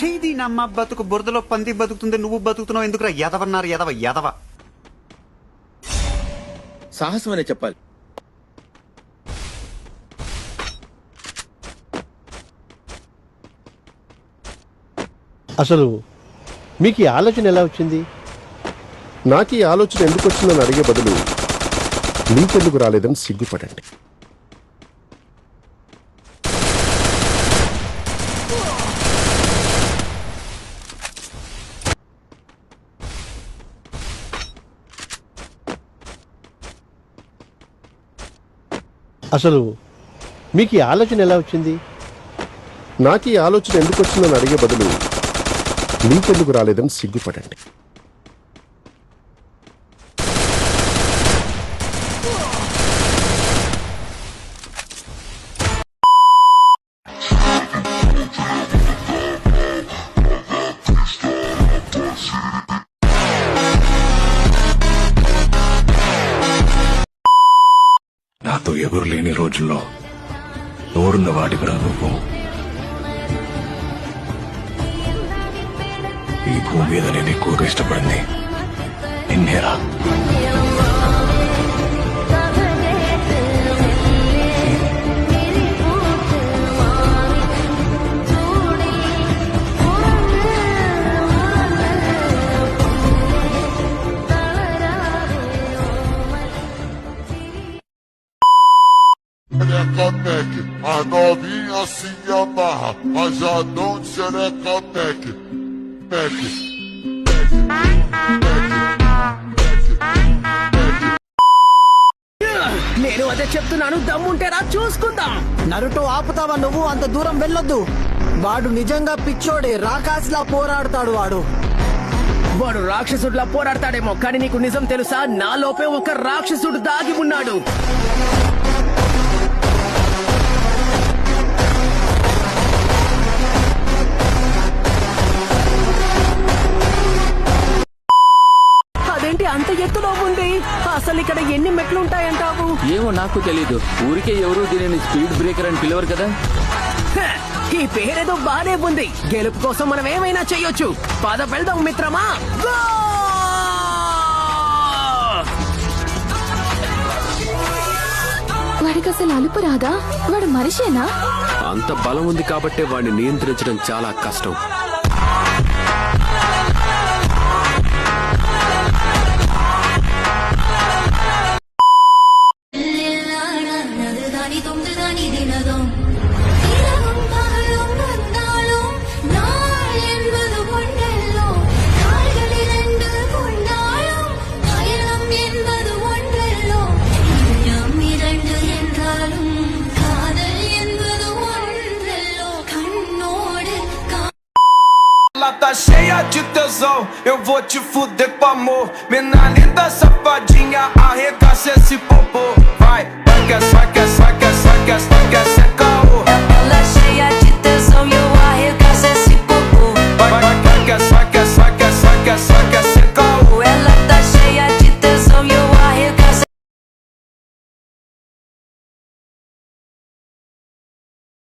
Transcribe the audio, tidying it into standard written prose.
చేది నమ్మ బతుకు బురదలో పంది బతుకుతుంది, నువ్వు బతుకుతున్నావు ఎందుకురా? ఎదవన్నారు ఎదవ ఎదవ. సాహసం అనే చెప్పాలి. అసలు మీకు ఈ ఆలోచన ఎలా వచ్చింది? నాకు ఈ ఆలోచన ఎందుకు వచ్చిందని అడిగే బదులు నీకెందుకు రాలేదని సిగ్గుపడండి. అసలు మీకు ఈ ఆలోచన ఎలా వచ్చింది? నాకు ఈ ఆలోచన ఎందుకు వచ్చిందని అడిగే బదులు నీకెందుకు రాలేదని సిగ్గుపడండి. నాతో ఎవరు లేని రోజుల్లో నోరున్న వాడివరా నువ్వు. ఈ భూమి మీద నేను ఎక్కువగా ఇష్టపడింది నిన్నేరా. Xerecatec, as novinhas se amarra, rajadão de xerecatec, tec, నేను అదే చెప్తున్నాను, దమ్ముంటేరా చూసుకుందాం. నరుటో ఆపుతావా? నువ్వు అంత దూరం వెళ్ళొద్దు. వాడు నిజంగా పిచ్చోడే, రాకాసిలా పోరాడతాడు. వాడు రాక్షసుడిలా పోరాడతాడేమో, కానీ నీకు నిజం తెలుసా? నా లోపే ఒక రాక్షసుడు దాగి ఉన్నాడు. అదేంటి అంత ఎత్తులో ఉంది? అసలు ఇక్కడ ఎన్ని మెట్లు ఉంటాయంటావు? ఏమో నాకు తెలీదు. ఊరికే ఎవరు దీనిని స్పీడ్ బ్రేకర్ అని పిలవరు కదా. ఈ పేరేదో బానే ఉంది. గెలుపు కోసం మనం ఏమైనా చెయ్యొచ్చు. పద వెళ్దాం మిత్రమా. వాడికి అసలు అలుపు రాదా? వాడు మనిషేనా? అంత బలం ఉంది కాబట్టే వాడిని నియంత్రించడం చాలా కష్టం. Tá cheia de tesão, eu vou te fuder com amor. Mina linda, safadinha, arregaça esse popô.